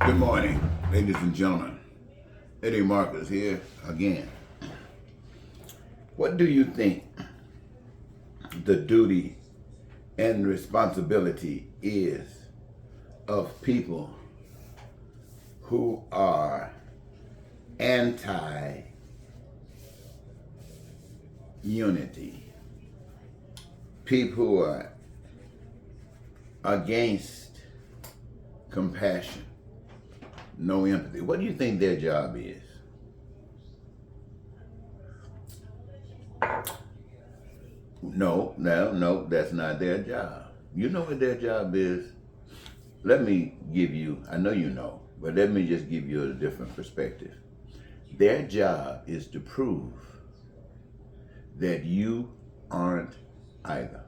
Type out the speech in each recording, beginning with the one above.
Good morning, ladies and gentlemen. Eddie Marcus here again. What do you think the duty and responsibility is of people who are anti-unity? People who are against compassion, no empathy. What do you think their job is? No, that's not their job. You know what their job is? Let me give you, I know you know, but let me just give you a different perspective. Their job is to prove that you aren't either.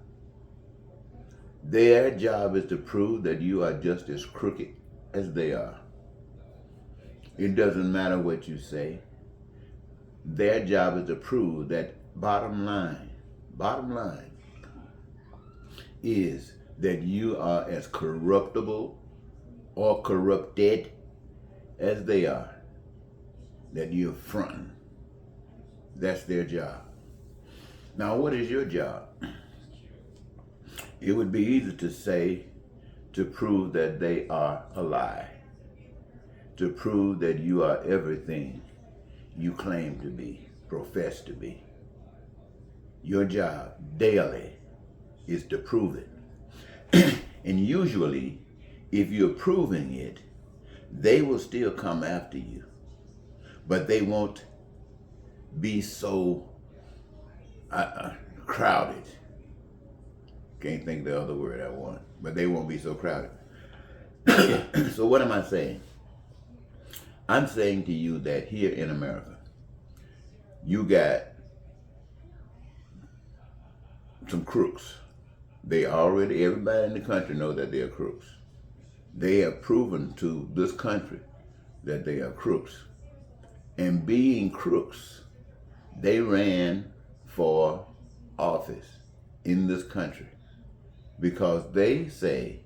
Their job is to prove that you are just as crooked as they are. It doesn't matter what you say. Their job is to prove that bottom line is that you are as corruptible or corrupted as they are, that you're fronting. That's their job. Now, what is your job? It would be easy to say, to prove that they are a lie, to prove that you are everything you claim to be, profess to be. Your job daily is to prove it. And usually, if you're proving it, they will still come after you, but they won't be so crowded. Can't think of the other word I want, but they won't be so crowded. So what am I saying? I'm saying to you that here in America, you got some crooks. Everybody in the country knows that they are crooks. They have proven to this country that they are crooks. And being crooks, they ran for office in this country because they say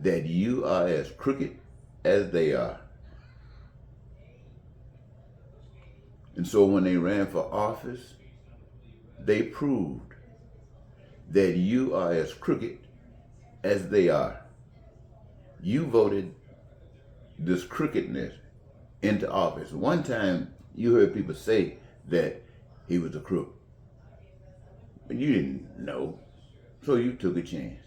that you are as crooked as they are. And so when they ran for office, they proved that you are as crooked as they are. You voted this crookedness into office. One time you heard people say that he was a crook, but you didn't know, so you took a chance.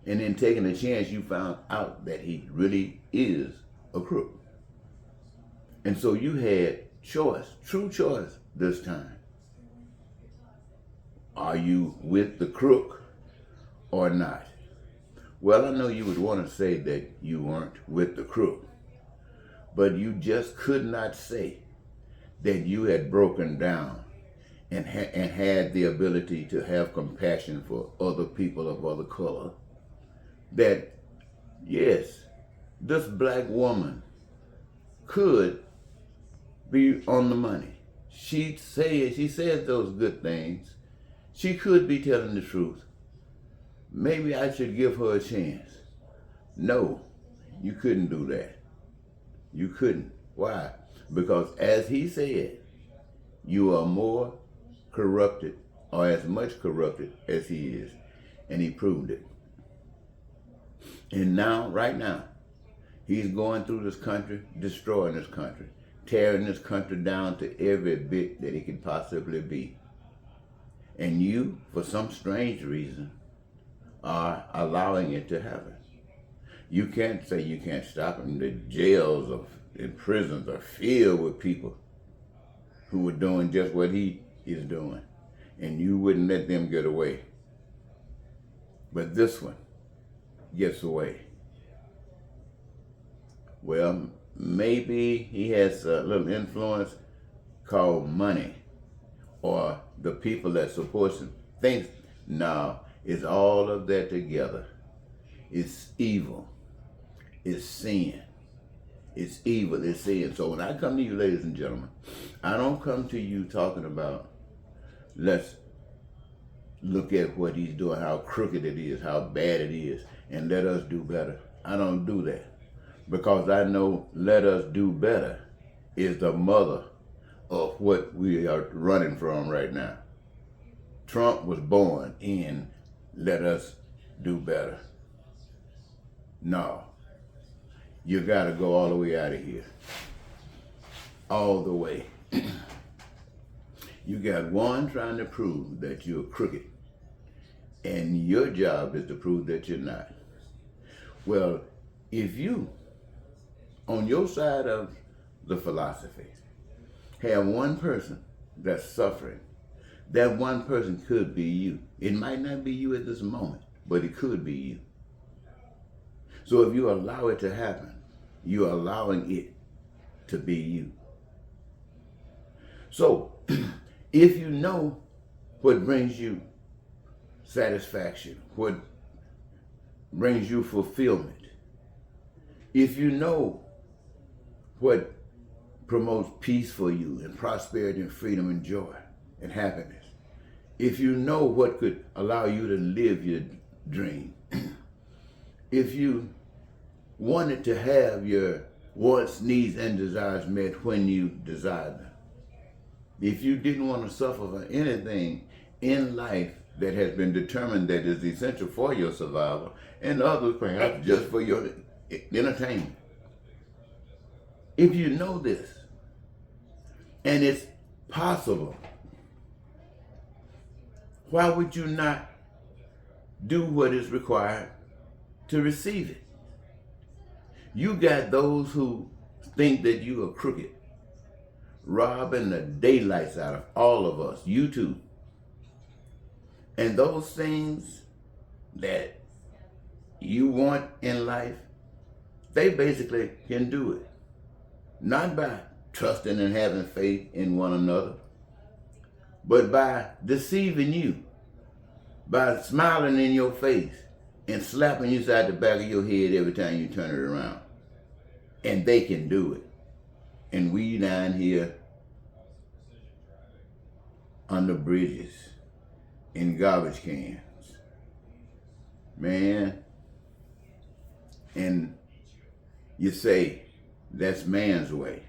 And in taking a chance, you found out that he really is a crook. And so you had choice, true choice this time. Are you with the crook or not? Well, I know you would want to say that you weren't with the crook, but you just could not say that you had broken down and had the ability to have compassion for other people of other color. That, yes, this black woman could be on the money. She says those good things. She could be telling the truth. Maybe I should give her a chance. No, you couldn't do that. You couldn't. Why? Because as he said, you are more corrupted or as much corrupted as he is. And he proved it. And now, right now, he's going through this country, destroying this country, tearing this country down to every bit that it could possibly be. And you, for some strange reason, are allowing it to happen. You can't say you can't stop him. The jails and prisons are filled with people who are doing just what he is doing. And you wouldn't let them get away. But this one gets away. Well, maybe he has a little influence called money, or the people that supports him thinks, no, it's all of that together. It's evil. It's sin. It's evil. It's sin. So when I come to you, ladies and gentlemen, I don't come to you talking about, let's look at what he's doing, how crooked it is, how bad it is, and let us do better. I don't do that. because I know let us do better is the mother of what we are running from right now. Trump was born in let us do better. No, you got to go all the way out of here. All the way. You got one trying to prove that you're crooked, and your job is to prove that you're not. Well, if you, on your side of the philosophy, have one person that's suffering, that one person could be you. It might not be you at this moment, but it could be you. So if you allow it to happen, you're allowing it to be you. So, if you know what brings you satisfaction, what brings you fulfillment, if you know what promotes peace for you and prosperity and freedom and joy and happiness, if you know what could allow you to live your dream, if you wanted to have your wants, needs, and desires met when you desire them, if you didn't want to suffer for anything in life that has been determined that is essential for your survival, and others perhaps just for your entertainment. If you know this, and it's possible, why would you not do what is required to receive it? You got those who think that you are crooked, robbing the daylights out of all of us, you too. And those things that you want in life, they basically can do it. Not by trusting and having faith in one another, but by deceiving you, by smiling in your face and slapping you side the back of your head every time you turn it around. And they can do it. And we down here under bridges, in garbage cans, man. And you say, that's man's way.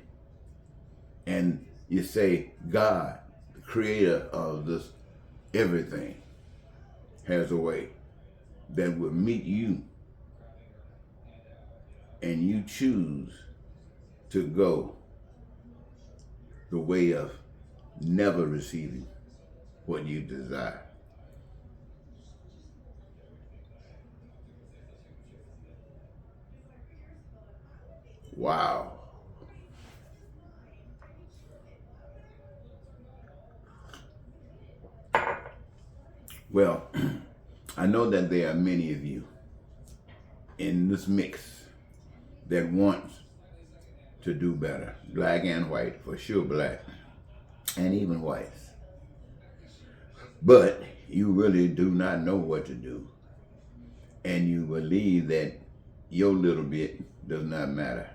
And you say, God, the creator of this everything, has a way that will meet you. And you choose to go the way of never receiving what you desire. Wow. Well, I know that there are many of you in this mix that want to do better, black and white, for sure black, and even whites. But you really do not know what to do, and you believe that your little bit does not matter.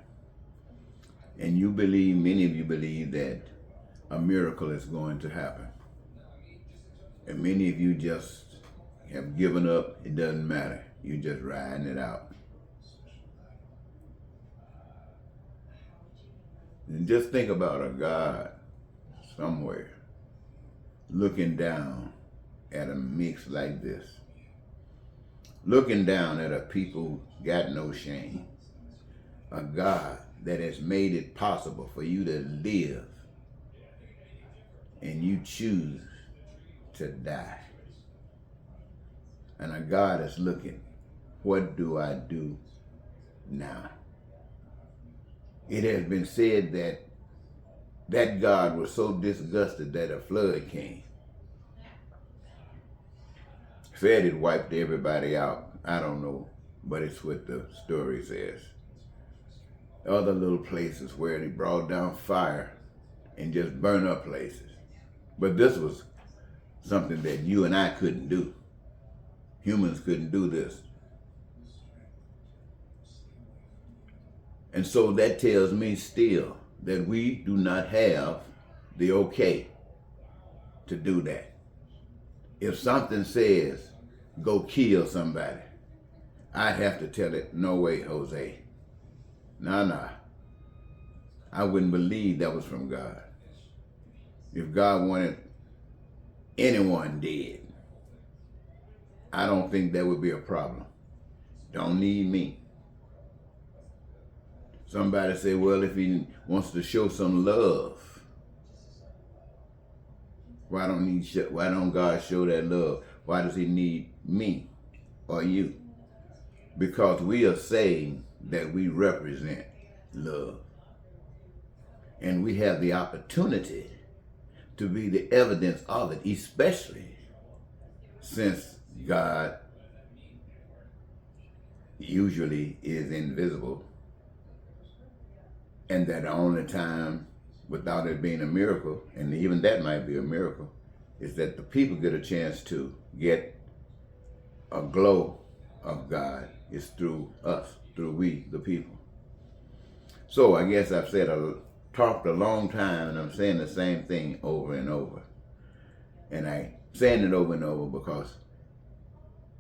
And you believe, many of you believe that a miracle is going to happen. And many of you just have given up, it doesn't matter. You're just riding it out. And just think about a God somewhere looking down at a mix like this. Looking down at a people who got no shame. A God that has made it possible for you to live, and you choose to die. And a God is looking, what do I do now? It has been said that that God was so disgusted that a flood came. Said it wiped everybody out. I don't know, but it's what the story says. Other little places where they brought down fire and just burned up places. But this was something that you and I couldn't do. Humans couldn't do this. And so that tells me still that we do not have the okay to do that. If something says, go kill somebody, I'd have to tell it, no way, Jose. Nah. I wouldn't believe that was from God. If God wanted anyone dead, I don't think that would be a problem. Don't need me. Somebody say, well, if he wants to show some love, why don't God show that love? Why does he need me or you? Because we are saying that we represent love. And we have the opportunity to be the evidence of it, especially since God usually is invisible, and that the only time without it being a miracle, and even that might be a miracle, is that the people get a chance to get a glow of God is through us, through we, the people. So I guess I've talked a long time, and I'm saying the same thing over and over. And I'm saying it over and over because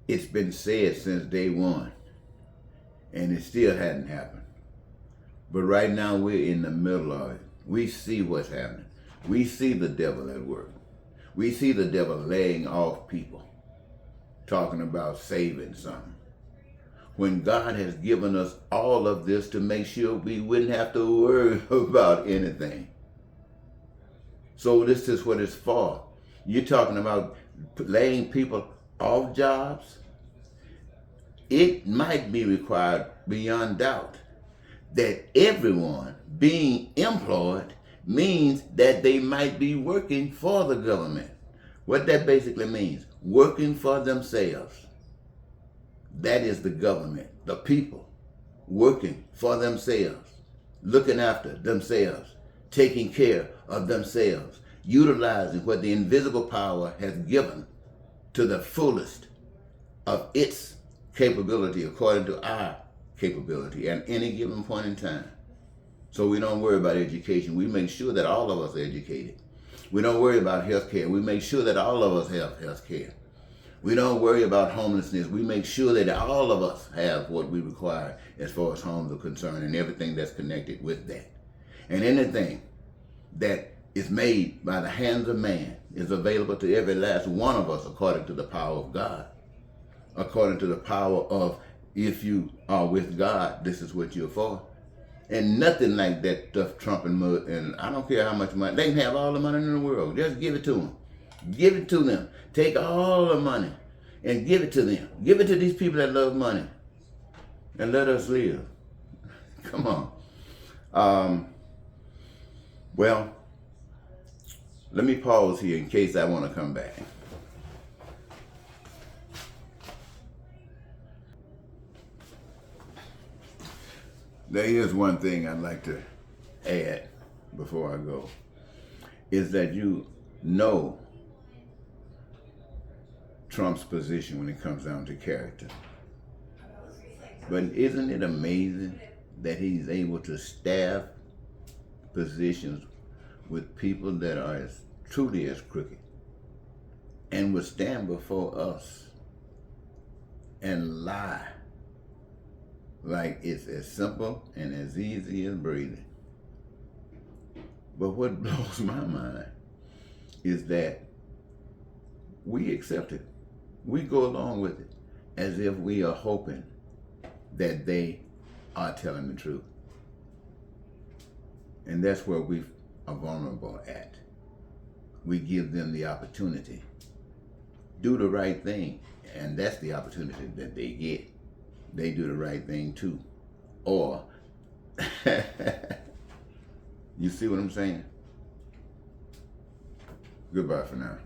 it's been said since day one, and it still hadn't happened. But right now we're in the middle of it. We see what's happening. We see the devil at work. We see the devil laying off people, talking about saving something, when God has given us all of this to make sure we wouldn't have to worry about anything. So this is what it's for. You're talking about laying people off jobs? It might be required beyond doubt that everyone being employed means that they might be working for the government. What that basically means, working for themselves. That is the government, the people, working for themselves, looking after themselves, taking care of themselves, utilizing what the invisible power has given to the fullest of its capability according to our capability at any given point in time. So we don't worry about education. We make sure that all of us are educated. We don't worry about health care. We make sure that all of us have health care. We don't worry about homelessness. We make sure that all of us have what we require as far as homes are concerned and everything that's connected with that. And anything that is made by the hands of man is available to every last one of us according to the power of God. According to the power of, if you are with God, this is what you're for. And nothing like that stuff Trump and I don't care how much money. They can have all the money in the world. Just give it to them. Give it to them. Take all the money and give it to them. Give it to these people that love money. And let us live. Come on. Well, let me pause here in case I want to come back. There is one thing I'd like to add before I go, is that you know Trump's position when it comes down to character. But isn't it amazing that he's able to staff positions with people that are as truly as crooked and will stand before us and lie like it's as simple and as easy as breathing. But what blows my mind is that we accept it. We go along with it as if we are hoping that they are telling the truth. And that's where we are vulnerable at. We give them the opportunity. Do the right thing. And that's the opportunity that they get. They do the right thing too. Or, you see what I'm saying? Goodbye for now.